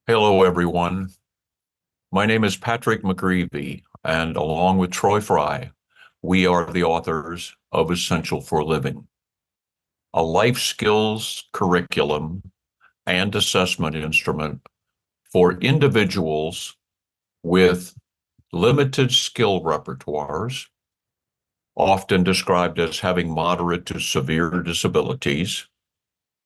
Hello, everyone. My name is Patrick McGreevy, and along with Troy Fry, we are the authors of Essential for Living, a life skills curriculum and assessment instrument for individuals with limited skill repertoires, often described as having moderate to severe disabilities,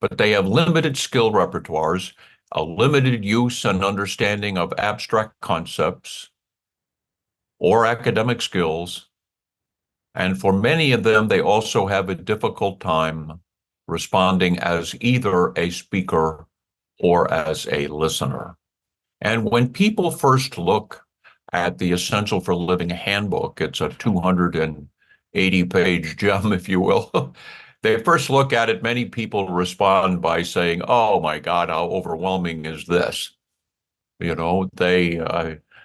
but they have limited skill repertoires, a limited use and understanding of abstract concepts or academic skills. And for many of them, they also have a difficult time responding as either a speaker or as a listener. And when people first look at the Essential for Living handbook, it's a 280-page gem, if you will. They first look at it, many people respond by saying, "Oh my God, how overwhelming is this?" You know, they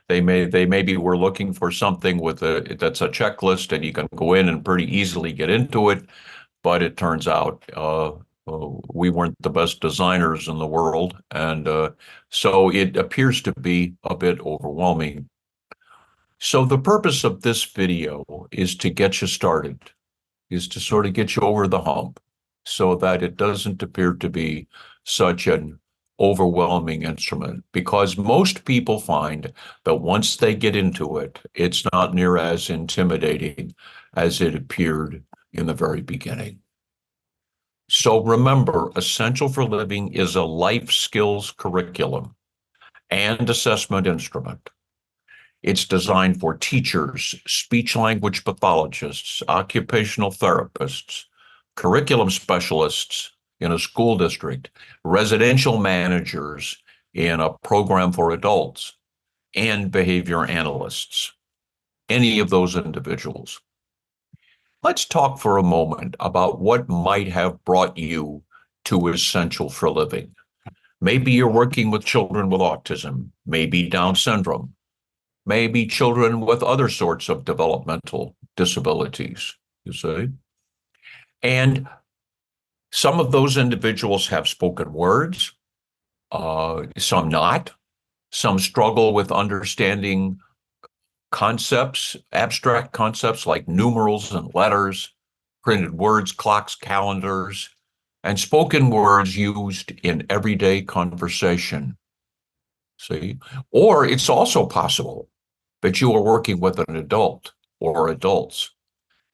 maybe were looking for something with that's a checklist and you can go in and pretty easily get into it, but it turns out we weren't the best designers in the world, and so it appears to be a bit overwhelming. So the purpose of this video is to get you started, is to sort of get you over the hump so that it doesn't appear to be such an overwhelming instrument, because most people find that once they get into it, it's not near as intimidating as it appeared in the very beginning. So remember, Essential for Living is a life skills curriculum and assessment instrument. It's designed for teachers, speech language pathologists, occupational therapists, curriculum specialists in a school district, residential managers in a program for adults, and behavior analysts, any of those individuals. Let's talk for a moment about what might have brought you to Essential for Living. Maybe you're working with children with autism, maybe Down syndrome, maybe children with other sorts of developmental disabilities, you see. And some of those individuals have spoken words, some not. Some struggle with understanding concepts, abstract concepts like numerals and letters, printed words, clocks, calendars, and spoken words used in everyday conversation. See? Or it's also possible that you are working with an adult or adults,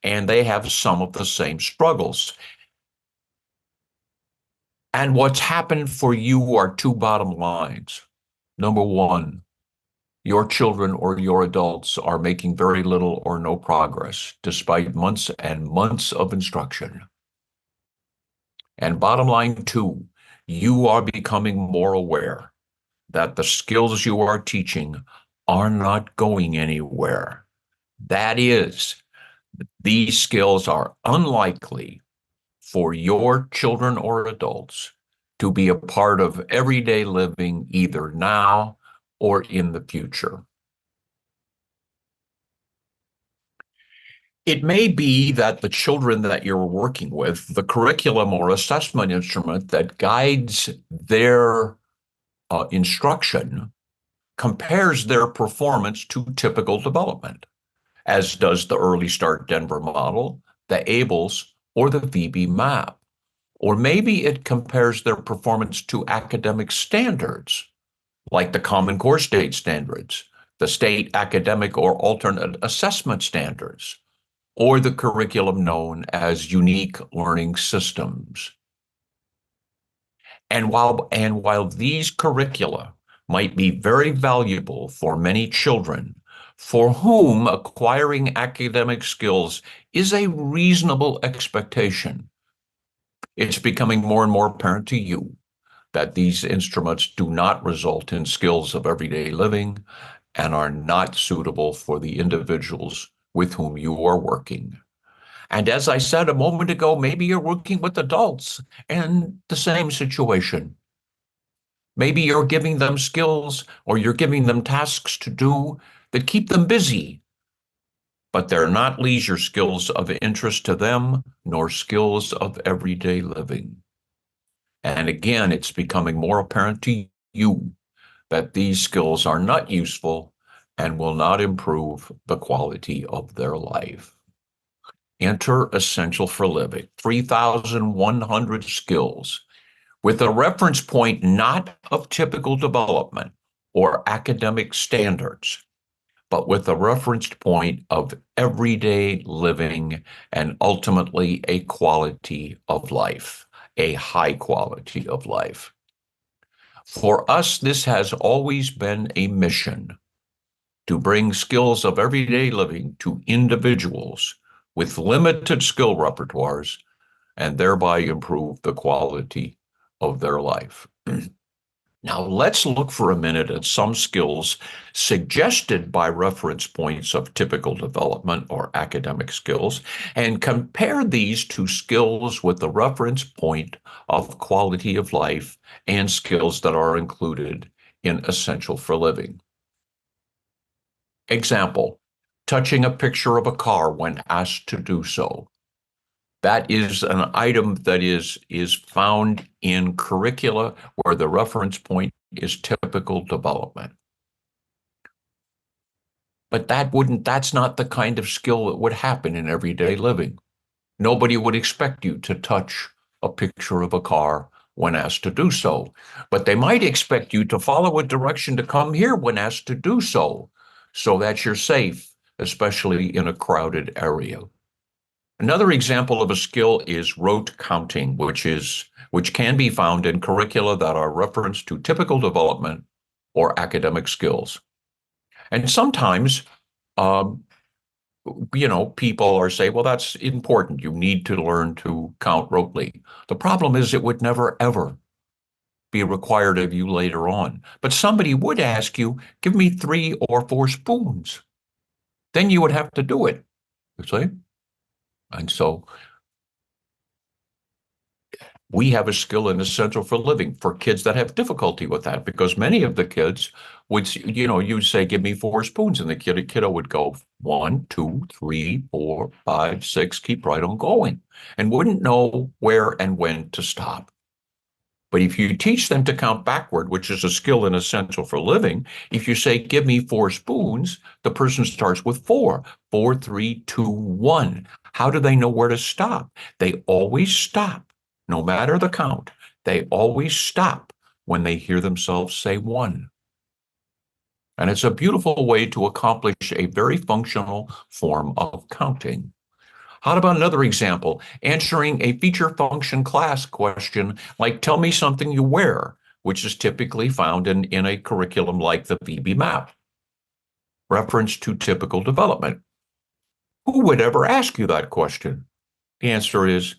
and they have some of the same struggles. And what's happened for you are two bottom lines. Number one, your children or your adults are making very little or no progress despite months and months of instruction. And bottom line two, you are becoming more aware that the skills you are teaching are not going anywhere. That is, these skills are unlikely for your children or adults to be a part of everyday living either now or in the future. It may be that the children that you're working with, the curriculum or assessment instrument that guides their instruction, compares their performance to typical development, as does the Early Start Denver model, the ABLES, or the VB map. Or maybe it compares their performance to academic standards, like the Common Core State standards, the state academic or alternate assessment standards, or the curriculum known as unique learning systems. And while these curricula might be very valuable for many children for whom acquiring academic skills is a reasonable expectation, it's becoming more and more apparent to you that these instruments do not result in skills of everyday living and are not suitable for the individuals with whom you are working. And as I said a moment ago, maybe you're working with adults and the same situation. Maybe you're giving them skills or you're giving them tasks to do that keep them busy, but they're not leisure skills of interest to them, nor skills of everyday living. And again, it's becoming more apparent to you that these skills are not useful and will not improve the quality of their life. Enter Essential for Living, 3,100 skills with a reference point not of typical development or academic standards, but with a reference point of everyday living and ultimately a quality of life, a high quality of life. For us, this has always been a mission to bring skills of everyday living to individuals with limited skill repertoires and thereby improve the quality of their life. Now, let's look for a minute at some skills suggested by reference points of typical development or academic skills and compare these to skills with the reference point of quality of life and skills that are included in Essential for Living. Example, touching a picture of a car when asked to do so. That is an item that is found in curricula where the reference point is typical development. But that's not the kind of skill that would happen in everyday living. Nobody would expect you to touch a picture of a car when asked to do so. But they might expect you to follow a direction to come here when asked to do so that you're safe, especially in a crowded area. Another example of a skill is rote counting, which can be found in curricula that are referenced to typical development or academic skills. And sometimes, people are saying, well, that's important. You need to learn to count rotely. The problem is it would never, ever be required of you later on. But somebody would ask you, give me 3 or 4 spoons. Then you would have to do it, you see? And so we have a skill in Essential for Living for kids that have difficulty with that, because many of the kids would, you'd say, give me 4 spoons, and the kiddo would go 1, 2, 3, 4, 5, 6, keep right on going, and wouldn't know where and when to stop. But if you teach them to count backward, which is a skill in Essential for Living, if you say, give me 4 spoons, the person starts with 4, 4, 3, 2, 1. How do they know where to stop? They always stop, no matter the count. They always stop when they hear themselves say 1. And it's a beautiful way to accomplish a very functional form of counting. How about another example? Answering a feature function class question like, tell me something you wear, which is typically found in a curriculum like the BBMAP. Reference to typical development. Who would ever ask you that question? The answer is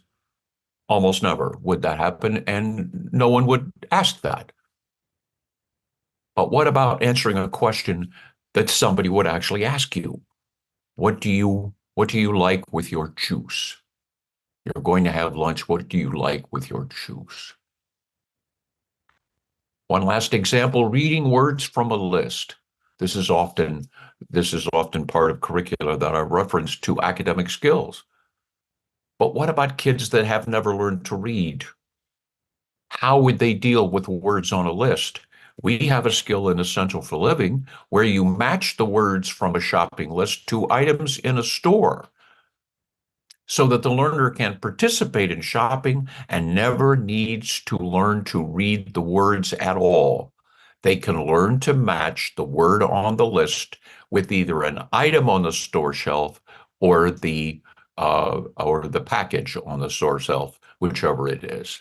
almost never would that happen, and no one would ask that. But what about answering a question that somebody would actually ask you? What do you like with your juice? You're going to have lunch. What do you like with your juice? One last example, reading words from a list. This is often part of curricula that are referenced to academic skills. But what about kids that have never learned to read? How would they deal with words on a list? We have a skill in Essential for Living where you match the words from a shopping list to items in a store, so that the learner can participate in shopping and never needs to learn to read the words at all. They can learn to match the word on the list with either an item on the store shelf or the package on the store shelf, whichever it is.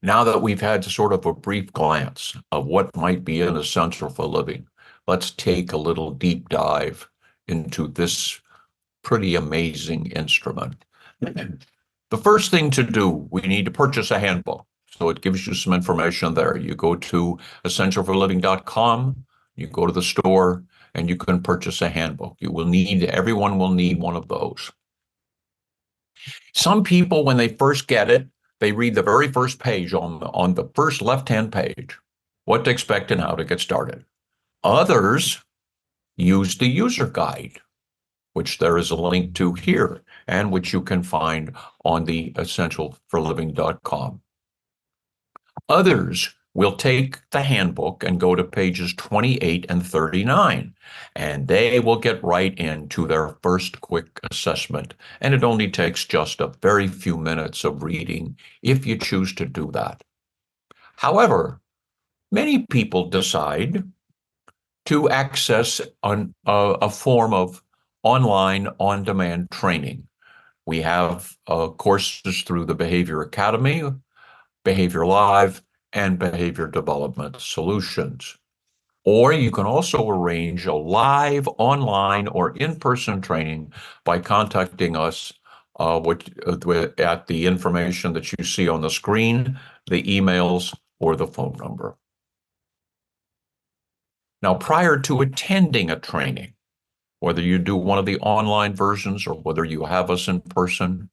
Now that we've had sort of a brief glance of what might be an Essential for Living, let's take a little deep dive into this pretty amazing instrument. The first thing to do, we need to purchase a handbook. So it gives you some information there. You go to essentialforliving.com, you go to the store, and you can purchase a handbook. Everyone will need one of those. Some people, when they first get it, they read the very first page on the first left-hand page, what to expect and how to get started. Others use the user guide, which there is a link to here, and which you can find on the essentialforliving.com. Others will take the handbook and go to pages 28 and 39, and they will get right into their first quick assessment. And it only takes just a very few minutes of reading if you choose to do that. However, many people decide to access a form of online on-demand training. We have courses through the Behavior Academy, Behavior Live, and Behavior Development Solutions. Or you can also arrange a live online or in-person training by contacting us at the information that you see on the screen, the emails, or the phone number. Now, prior to attending a training, whether you do one of the online versions or whether you have us in person,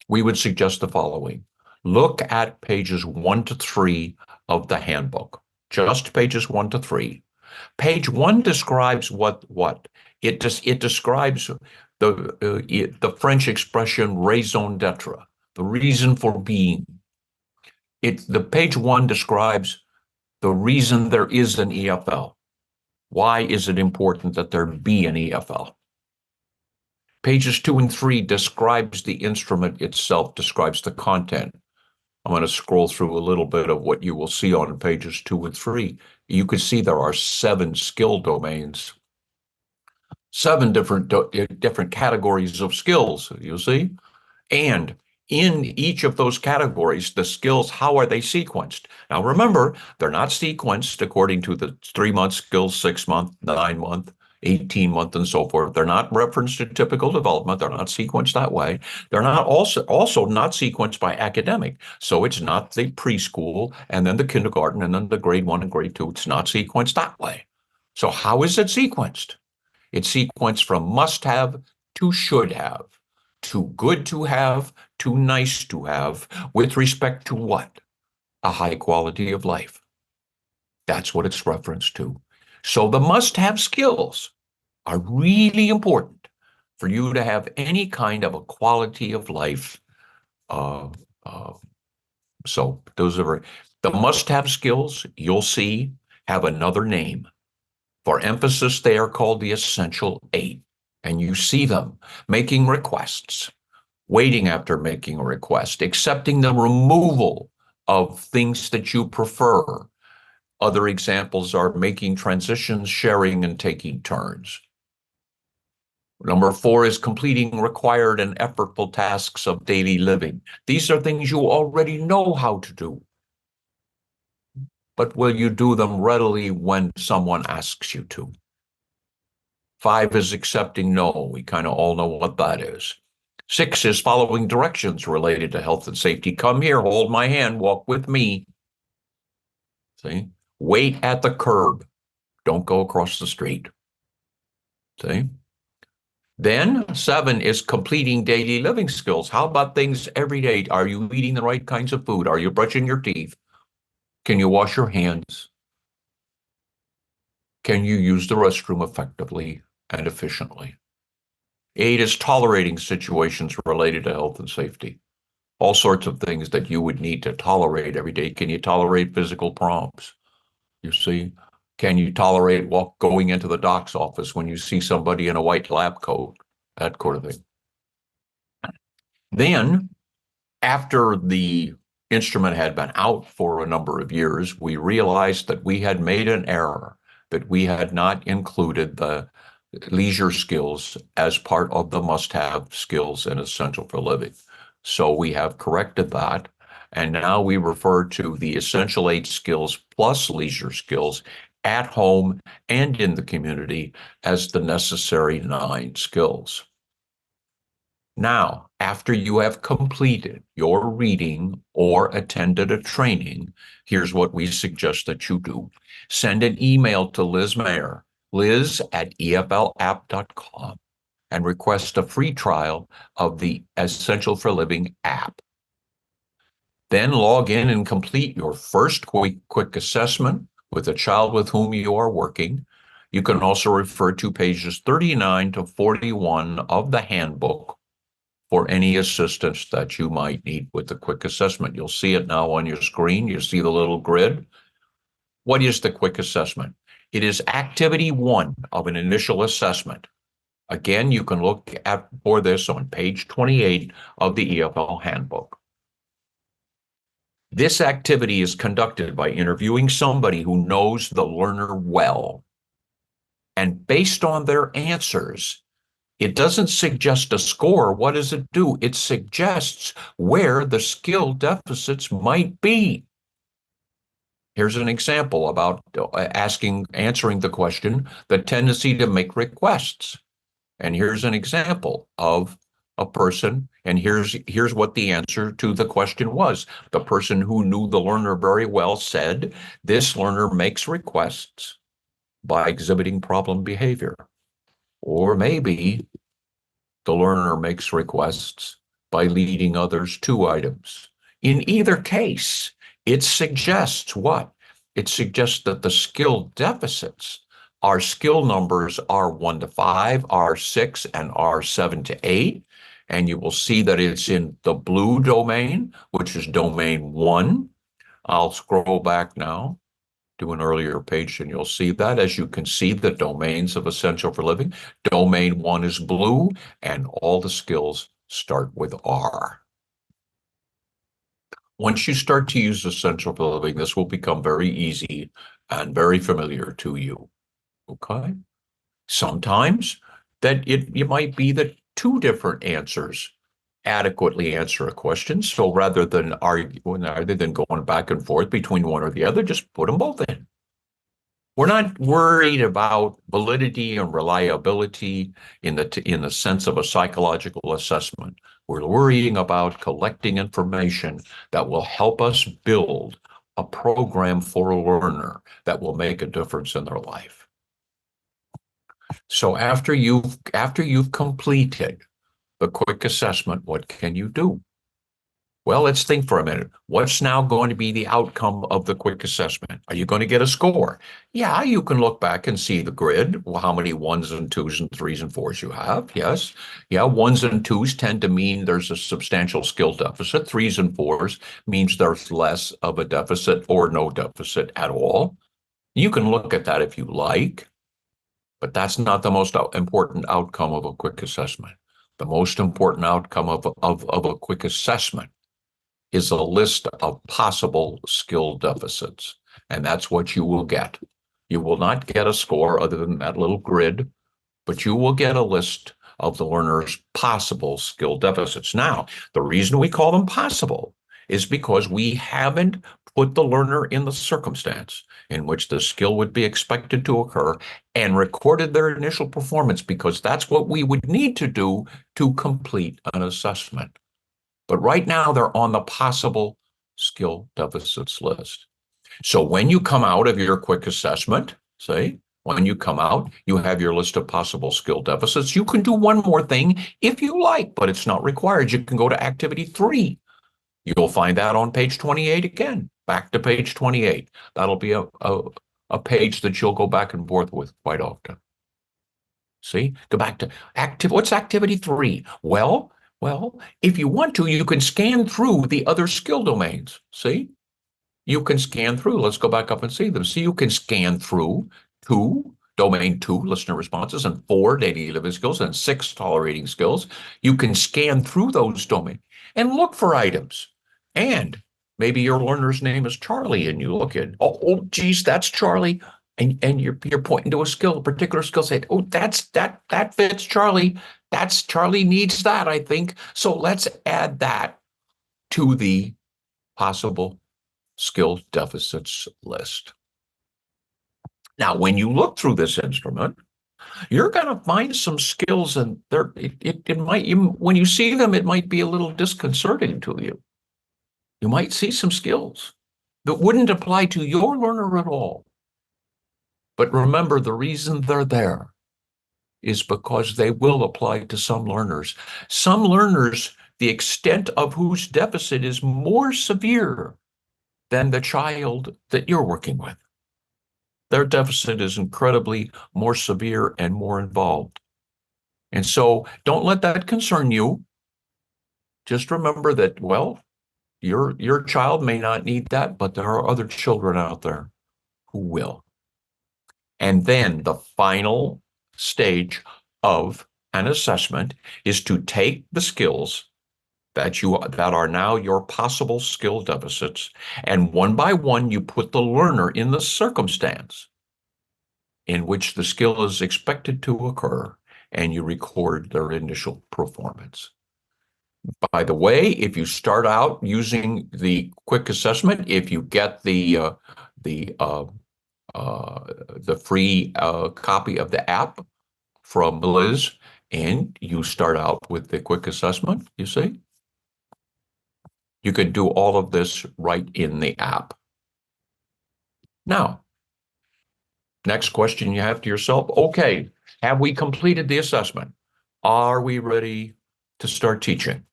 we would suggest the following. Look at pages 1 to 3 of the handbook, just pages 1 to 3. Page 1 describes what? It describes the French expression raison d'être, the reason for being. The page 1 describes the reason there is an EFL. Why is it important that there be an EFL? Pages 2 and 3 describes the instrument itself, describes the content. I'm going to scroll through a little bit of what you will see on pages 2 and 3. You can see there are 7 skill domains, 7 different categories of skills, you see? And in each of those categories, the skills, how are they sequenced? Now, remember, they're not sequenced according to the 3-month skills, 6-month, 9-month, 18-month, and so forth. They're not referenced to typical development. They're not sequenced that way. They're not also not sequenced by academic. So it's not the preschool and then the kindergarten and then the grade 1 and grade 2. It's not sequenced that way. So how is it sequenced? It's sequenced from must have to should have, too good to have, too nice to have, with respect to what? A high quality of life. That's what it's referenced to. So the must-have skills are really important for you to have any kind of a quality of life. So those are the must-have skills, you'll see, have another name. For emphasis, they are called the essential 8. And you see them making requests, waiting after making a request, accepting the removal of things that you prefer. Other examples are making transitions, sharing, and taking turns. Number 4 is completing required and effortful tasks of daily living. These are things you already know how to do. But will you do them readily when someone asks you to? 5 is accepting no. We kind of all know what that is. 6 is following directions related to health and safety. Come here, hold my hand, walk with me. See? Wait at the curb. Don't go across the street. See? Then 7 is completing daily living skills. How about things every day? Are you eating the right kinds of food? Are you brushing your teeth? Can you wash your hands? Can you use the restroom effectively and efficiently? 8 is tolerating situations related to health and safety. All sorts of things that you would need to tolerate every day. Can you tolerate physical prompts? You see, can you tolerate going into the doc's office when you see somebody in a white lab coat? That kind of thing. Then, after the instrument had been out for a number of years, we realized that we had made an error, that we had not included the leisure skills as part of the must-have skills and essential for living. So we have corrected that. And now we refer to the essential 8 skills plus leisure skills at home and in the community as the necessary 9 skills. Now, after you have completed your reading or attended a training, here's what we suggest that you do. Send an email to Liz Mayer, liz@eflapp.com, and request a free trial of the Essential for Living app. Then log in and complete your first quick assessment with the child with whom you are working. You can also refer to pages 39 to 41 of the handbook for any assistance that you might need with the quick assessment. You'll see it now on your screen. You see the little grid. What is the quick assessment? It is activity 1 of an initial assessment. Again, you can look for this on page 28 of the EFL handbook. This activity is conducted by interviewing somebody who knows the learner well. And based on their answers, it doesn't suggest a score. What does it do? It suggests where the skill deficits might be. Here's an example about answering the question, the tendency to make requests. And here's an example of a person, and here's what the answer to the question was. The person who knew the learner very well said, this learner makes requests by exhibiting problem behavior. Or maybe the learner makes requests by leading others to items. In either case, it suggests what? It suggests that the skill deficits, our skill numbers are 1 to 5, R6, and R7 to 8. And you will see that it's in the blue domain, which is domain 1. I'll scroll back now to an earlier page, and you'll see that. As you can see, the domains of Essential for Living. Domain 1 is blue, and all the skills start with R. Once you start to use Essential for Living, this will become very easy and very familiar to you. Okay? Sometimes that it might be that 2 different answers adequately answer a question. So rather than going back and forth between one or the other, just put them both in. We're not worried about validity and reliability in the sense of a psychological assessment. We're worrying about collecting information that will help us build a program for a learner that will make a difference in their life. So after you've completed the quick assessment, what can you do? Well, let's think for a minute. What's now going to be the outcome of the quick assessment? Are you going to get a score? Yeah, you can look back and see the grid, how many 1s and 2s and 3s and 4s you have. Yes. Yeah, 1s and 2s tend to mean there's a substantial skill deficit. 3s and 4s means there's less of a deficit or no deficit at all. You can look at that if you like, but that's not the most important outcome of a quick assessment. The most important outcome of a quick assessment is a list of possible skill deficits. And that's what you will get. You will not get a score other than that little grid, but you will get a list of the learner's possible skill deficits. Now, the reason we call them possible is because we haven't put the learner in the circumstance in which the skill would be expected to occur and recorded their initial performance, because that's what we would need to do to complete an assessment. But right now, they're on the possible skill deficits list. So when you come out of your quick assessment, when you come out, you have your list of possible skill deficits. You can do one more thing if you like, but it's not required. You can go to activity 3. You'll find that on page 28 again, back to page 28. That'll be a page that you'll go back and forth with quite often. See, go back to what's activity 3? Well, if you want to, you can scan through the other skill domains. See, you can scan through. Let's go back up and see them. See, you can scan through domain 2, listener responses, and 4, daily living skills, and 6, tolerating skills. You can scan through those domains and look for items. And maybe your learner's name is Charlie, and you look at, oh, geez, that's Charlie. And you're pointing to a particular skill set. Oh, that fits Charlie. That's Charlie needs that, I think. So let's add that to the possible skill deficits list. Now, when you look through this instrument, you're going to find some skills, and it might, when you see them, it might be a little disconcerting to you. You might see some skills that wouldn't apply to your learner at all. But remember, the reason they're there is because they will apply to some learners. Some learners, the extent of whose deficit is more severe than the child that you're working with. Their deficit is incredibly more severe and more involved. And so don't let that concern you. just remember that, well, your child may not need that, but there are other children out there who will. And then the final stage of an assessment is to take the skills that are now your possible skill deficits, and one by one you put the learner in the circumstance in which the skill is expected to occur, and you record their initial performance. By the way, if you start out using the quick assessment, if you get the uh, the free copy of the app from Liz, and you start out with the quick assessment, you see, you can do all of this right in the app. Now, next question you have to yourself, okay, have we completed the assessment? Are we ready to start teaching?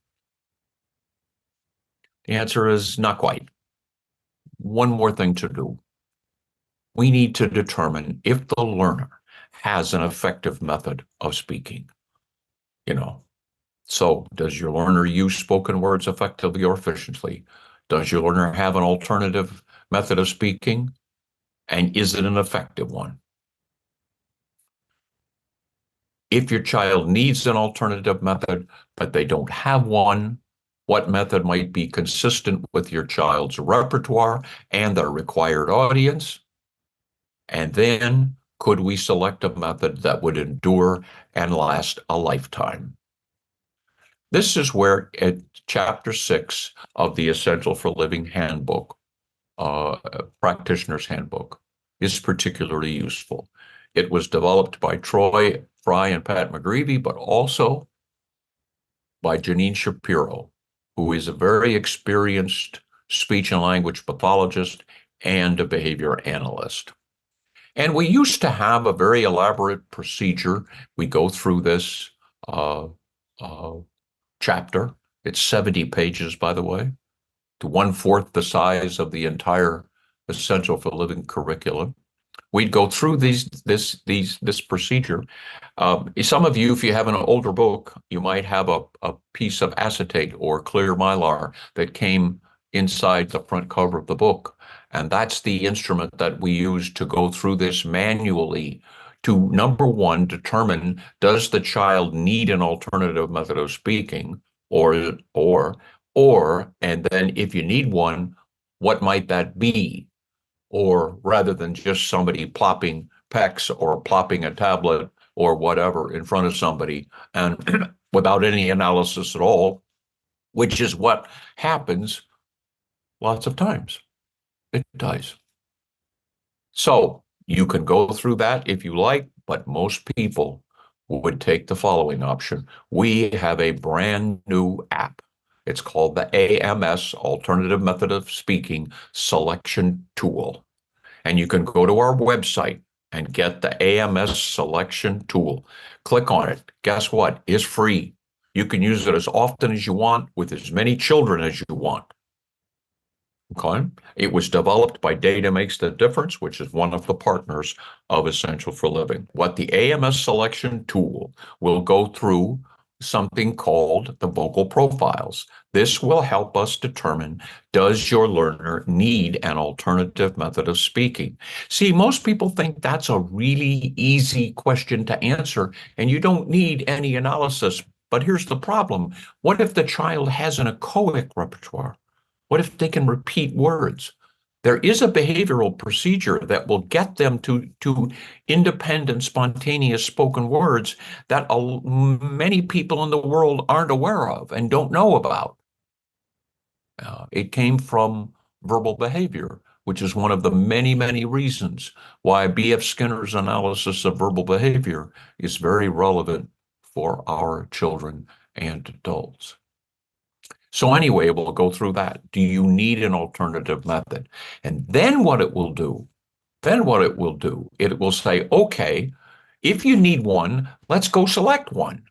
The answer is not quite. One more thing to do. We need to determine if the learner has an effective method of speaking. So does your learner use spoken words effectively or efficiently? Does your learner have an alternative method of speaking? And is it an effective one? If your child needs an alternative method, but they don't have one, what method might be consistent with your child's repertoire and their required audience? And then could we select a method that would endure and last a lifetime? This is where at chapter 6 of the Essential for Living Handbook, Practitioner's Handbook, is particularly useful. It was developed by Troy Fry and Pat McGreevy, but also by Janine Shapiro, who is a very experienced speech and language pathologist and a behavior analyst. And we used to have a very elaborate procedure. We go through this chapter. It's 70 pages, by the way, to 1/4 the size of the entire Essential for Living curriculum. We'd go through this procedure. Some of you, if you have an older book, you might have a piece of acetate or clear mylar that came inside the front cover of the book. And that's the instrument that we use to go through this manually to, number one, determine, does the child need an alternative method of speaking, or, and then if you need one, what might that be? Or rather than just somebody plopping PECs or plopping a tablet or whatever in front of somebody and without any analysis at all, which is what happens lots of times. It does. So you can go through that if you like, but most people would take the following option. We have a brand new app. It's called the AMS, Alternative Method of Speaking Selection Tool. And you can go to our website and get the AMS Selection Tool. Click on it. Guess what? It's free. You can use it as often as you want with as many children as you want. Okay. It was developed by Data Makes the Difference, which is one of the partners of Essential for Living. What the AMS Selection Tool will go through something called the vocal profiles. This will help us determine, does your learner need an alternative method of speaking? See, most people think that's a really easy question to answer, and you don't need any analysis. But here's the problem. What if the child has an echoic repertoire? What if they can repeat words? There is a behavioral procedure that will get them to independent, spontaneous spoken words that many people in the world aren't aware of and don't know about. It came from verbal behavior, which is one of the many, many reasons why B.F. Skinner's analysis of verbal behavior is very relevant for our children and adults. So anyway, we'll go through that. Do you need an alternative method? And then what it will do, it will say, okay, if you need one, let's go select one.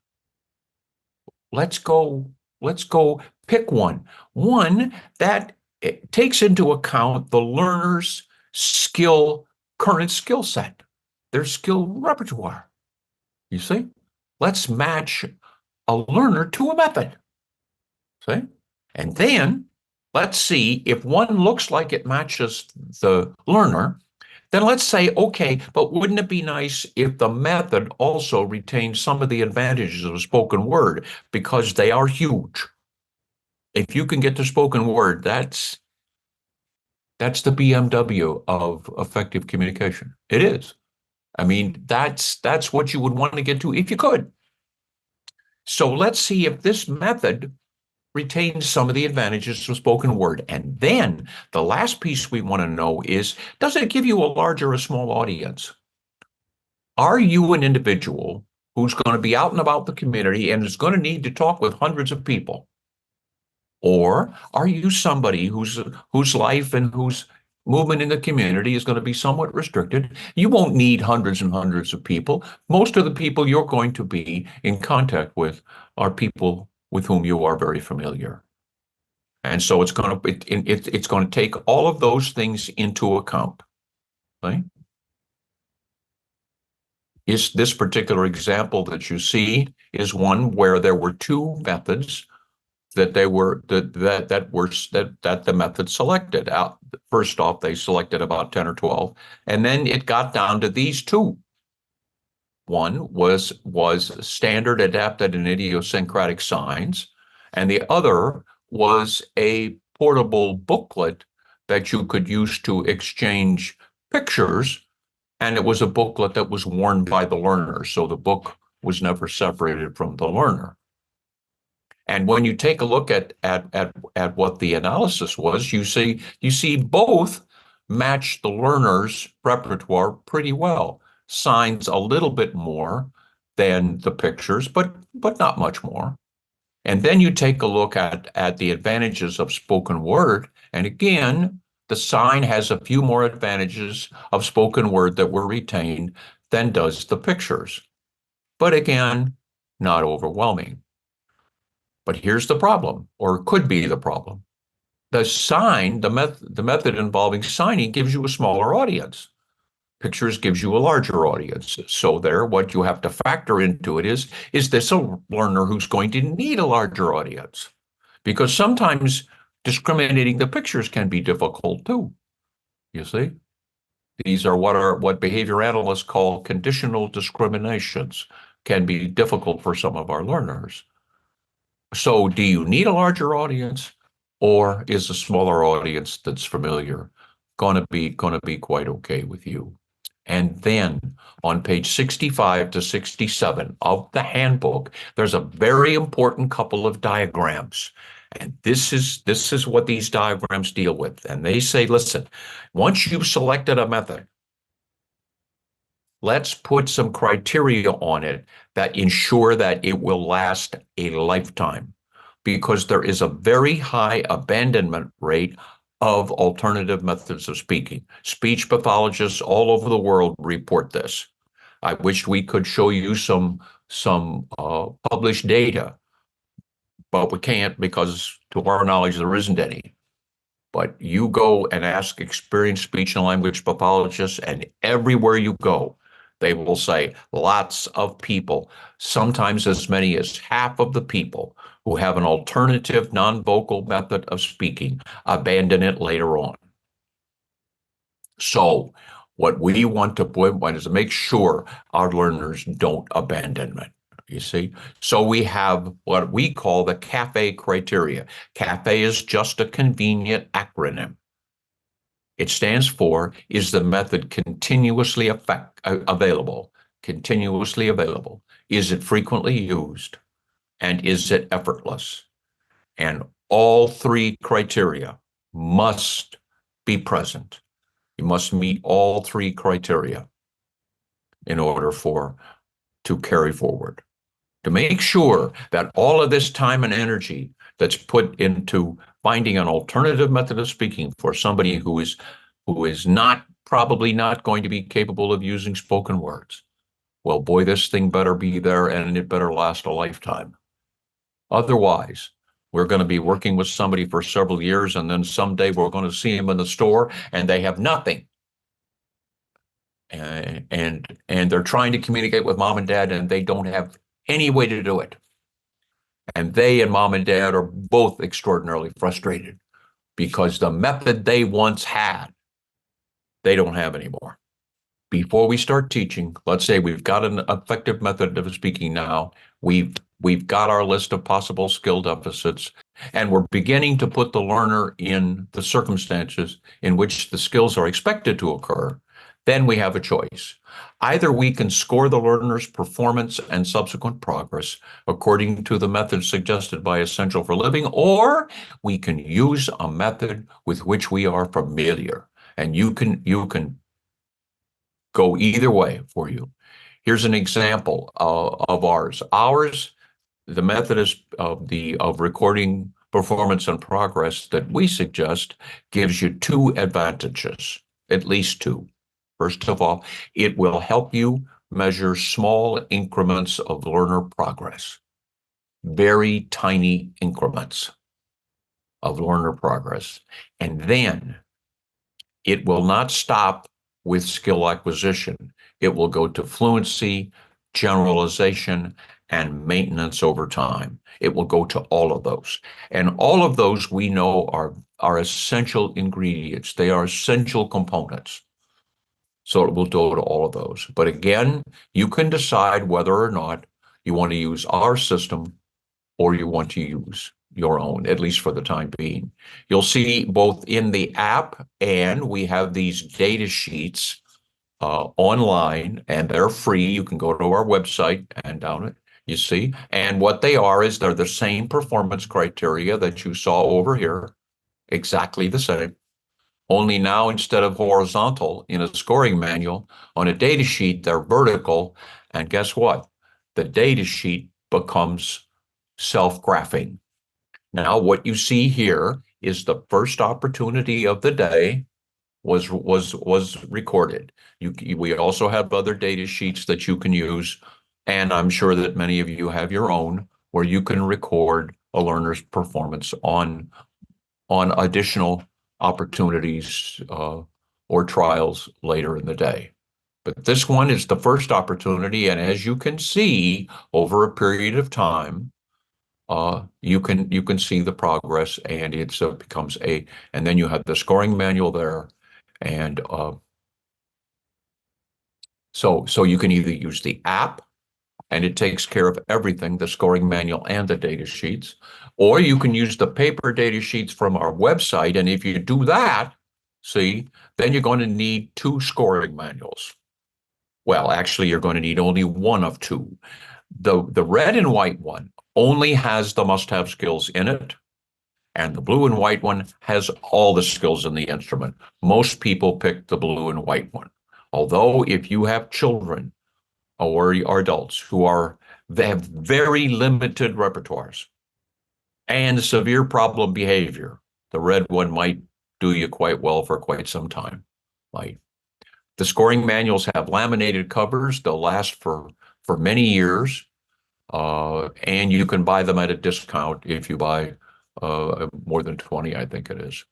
Let's go pick one. One that takes into account the learner's current skill set, their skill repertoire. You see? Let's match a learner to a method. See? And then let's see if one looks like it matches the learner, then let's say, okay, but wouldn't it be nice if the method also retains some of the advantages of spoken word because they are huge. If you can get to spoken word, that's the BMW of effective communication. It is. I mean, that's what you would want to get to if you could. So let's see if this method retains some of the advantages of spoken word. And then the last piece we want to know is, does it give you a large or a small audience? Are you an individual who's going to be out and about the community and is going to need to talk with hundreds of people? Or are you somebody whose life and whose movement in the community is going to be somewhat restricted? You won't need hundreds and hundreds of people. Most of the people you're going to be in contact with are people with whom you are very familiar. And so it's going to take all of those things into account. Right? Is this particular example that you see is one where there were two methods that the method selected out. First off, they selected about 10 or 12, and then it got down to these two. One was standard, adapted, and idiosyncratic signs, and the other was a portable booklet that you could use to exchange pictures, and it was a booklet that was worn by the learner, so the book was never separated from the learner. And when you take a look at what the analysis was, you see both match the learner's repertoire pretty well. Signs a little bit more than the pictures, but not much more. And then you take a look at the advantages of spoken word, and again, the sign has a few more advantages of spoken word that were retained than does the pictures. But again, not overwhelming. But here's the problem, or could be the problem. The method involving signing gives you a smaller audience. Pictures gives you a larger audience. So what you have to factor into it is this a learner who's going to need a larger audience? Because sometimes discriminating the pictures can be difficult too. You see? These are what behavior analysts call conditional discriminations, can be difficult for some of our learners. So do you need a larger audience, or is a smaller audience that's familiar going to be quite okay with you? And then on page 65 to 67 of the handbook, there's a very important couple of diagrams. And this is what these diagrams deal with. And they say, listen, once you've selected a method, let's put some criteria on it that ensure that it will last a lifetime, because there is a very high abandonment rate of alternative methods of speaking. Speech pathologists all over the world report this. I wish we could show you some published data, but we can't because, to our knowledge, there isn't any. But you go and ask experienced speech and language pathologists, and everywhere you go, they will say lots of people, sometimes as many as half of the people who have an alternative non-vocal method of speaking abandon it later on. So what we want to put is to make sure our learners don't abandon it. You see? So we have what we call the CAFE criteria. CAFE is just a convenient acronym. It stands for, is the method continuously available? Continuously available. Is it frequently used? And is it effortless? And all three criteria must be present. You must meet all three criteria in order to carry forward. To make sure that all of this time and energy that's put into finding an alternative method of speaking for somebody who is probably not going to be capable of using spoken words. Well, boy, this thing better be there, and it better last a lifetime. Otherwise, we're going to be working with somebody for several years, and then someday we're going to see them in the store and they have nothing. And they're trying to communicate with mom and dad, and they don't have any way to do it. And they and mom and dad are both extraordinarily frustrated because the method they once had, they don't have anymore. Before we start teaching, let's say we've got an effective method of speaking now. We've got our list of possible skill deficits, and we're beginning to put the learner in the circumstances in which the skills are expected to occur. Then we have a choice. Either we can score the learner's performance and subsequent progress according to the method suggested by Essential for Living, or we can use a method with which we are familiar. And you can go either way for you. Here's an example of ours. The method is of recording performance and progress that we suggest gives you two advantages, at least two. First of all, it will help you measure small increments of learner progress, very tiny increments of learner progress. And then it will not stop with skill acquisition. It will go to fluency, generalization, and maintenance over time. It will go to all of those. And all of those we know are essential ingredients. They are essential components. So it will go to all of those. But again, you can decide whether or not you want to use our system or you want to use your own, at least for the time being. You'll see both in the app and we have these data sheets online, and they're free. You can go to our website and down it, you see. And what they are is they're the same performance criteria that you saw over here, exactly the same. Only now, instead of horizontal in a scoring manual, on a data sheet, they're vertical. And guess what? The data sheet becomes self-graphing. Now, what you see here is the first opportunity of the day was recorded. We also have other data sheets that you can use, and I'm sure that many of you have your own, where you can record a learner's performance on additional opportunities or trials later in the day. But this one is the first opportunity, and as you can see, over a period of time, you can see the progress, and it becomes and then you have the scoring manual there, and so you can either use the app, and it takes care of everything, the scoring manual and the data sheets, or you can use the paper data sheets from our website, and if you do that, see, then you're going to need two scoring manuals. Well, actually, you're going to need only one of two. The red and white one only has the must-have skills in it, and the blue and white one has all the skills in the instrument. Most people pick the blue and white one. Although if you have children or adults they have very limited repertoires and severe problem behavior, the red one might do you quite well for quite some time. Right? The scoring manuals have laminated covers. They'll last for many years. And you can buy them at a discount if you buy more than 20, I think it is.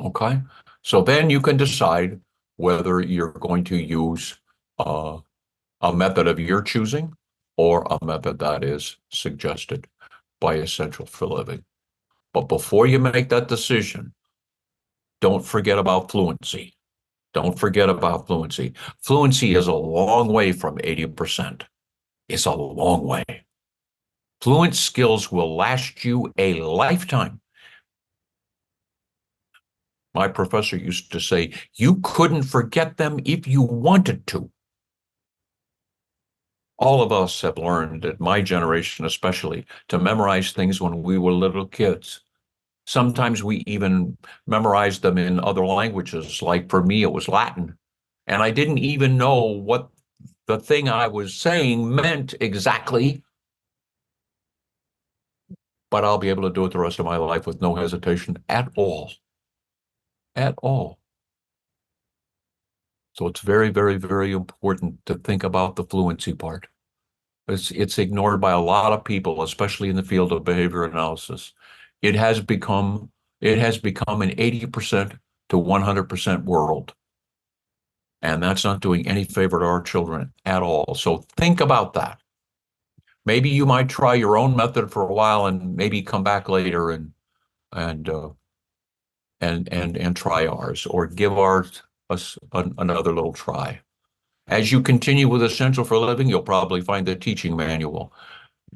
Okay, so then you can decide whether you're going to use a method of your choosing or a method that is suggested by Essential for Living. But before you make that decision, don't forget about fluency. Don't forget about fluency. Fluency is a long way from 80%. It's a long way. Fluent skills will last you a lifetime. My professor used to say, you couldn't forget them if you wanted to. All of us have learned, at my generation especially, to memorize things when we were little kids. Sometimes we even memorized them in other languages. Like for me, it was Latin. And I didn't even know what the thing I was saying meant exactly, but I'll be able to do it the rest of my life with no hesitation at all. At all. So it's very, very, very important to think about the fluency part. It's ignored by a lot of people, especially in the field of behavior analysis. It has become an 80% to 100% world. And that's not doing any favor to our children at all. So think about that. Maybe you might try your own method for a while and maybe come back later and and try ours or give ours another little try. As you continue with Essential for Living, you'll probably find the teaching manual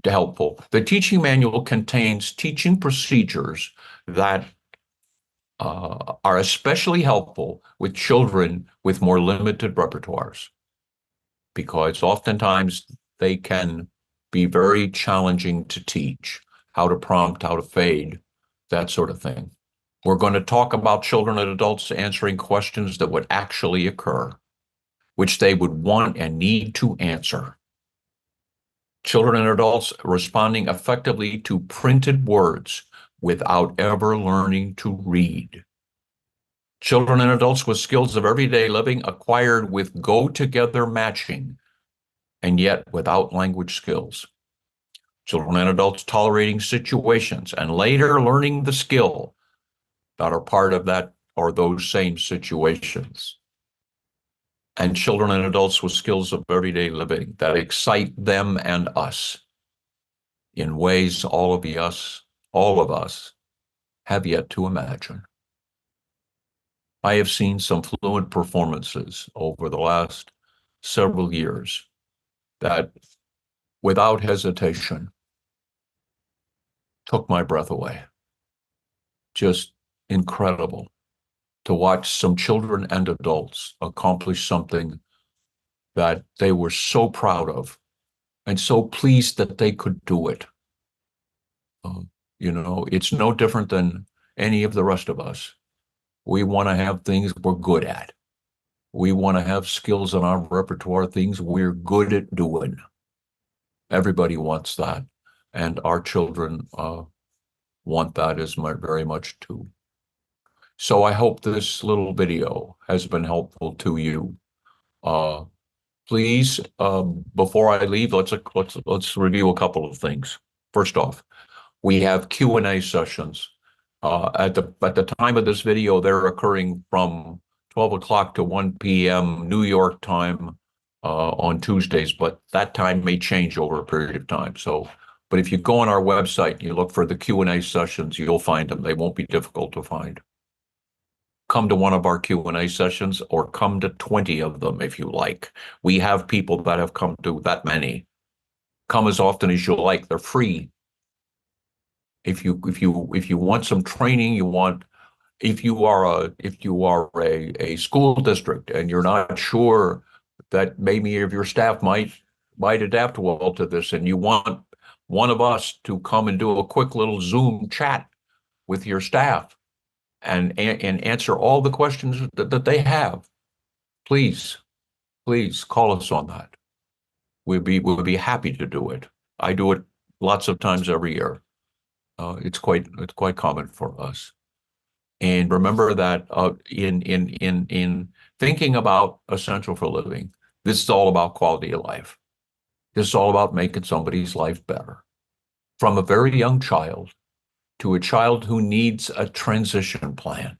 helpful. The teaching manual contains teaching procedures that are especially helpful with children with more limited repertoires because oftentimes they can be very challenging to teach, how to prompt, how to fade, that sort of thing. We're going to talk about children and adults answering questions that would actually occur, which they would want and need to answer. Children and adults responding effectively to printed words without ever learning to read. Children and adults with skills of everyday living acquired with go-together matching and yet without language skills. Children and adults tolerating situations and later learning the skill that are part of that or those same situations. And children and adults with skills of everyday living that excite them and us in ways all of us have yet to imagine. I have seen some fluent performances over the last several years that, without hesitation, took my breath away. Just incredible to watch some children and adults accomplish something that they were so proud of and so pleased that they could do it. It's no different than any of the rest of us. We want to have things we're good at. We want to have skills in our repertoire, things we're good at doing. Everybody wants that. And our children want that very much too. So I hope this little video has been helpful to you. Please, before I leave, let's review a couple of things. First off, we have Q&A sessions. At the time of this video, they're occurring from 12 o'clock to 1 p.m. New York time on Tuesdays, but that time may change over a period of time. But if you go on our website and you look for the Q&A sessions, you'll find them. They won't be difficult to find. Come to one of our Q&A sessions or come to 20 of them if you like. We have people that have come to that many. Come as often as you like. They're free. If you want some training, if you are a school district and you're not sure that maybe of your staff might adapt well to this, and you want one of us to come and do a quick little Zoom chat with your staff and answer all the questions that they have, please call us on that. We'll be happy to do it. I do it lots of times every year. It's quite common for us. And remember that in thinking about Essential for Living, this is all about quality of life. This is all about making somebody's life better. From a very young child to a child who needs a transition plan,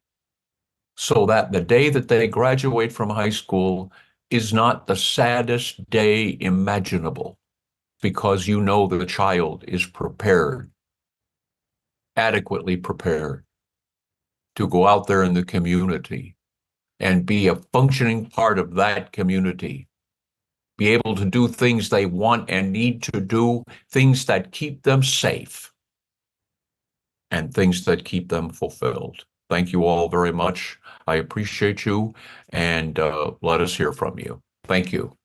so that the day that they graduate from high school is not the saddest day imaginable, because you know the child is prepared, adequately prepared to go out there in the community and be a functioning part of that community, be able to do things they want and need to do, things that keep them safe and things that keep them fulfilled. Thank you all very much. I appreciate you, and let us hear from you. Thank you.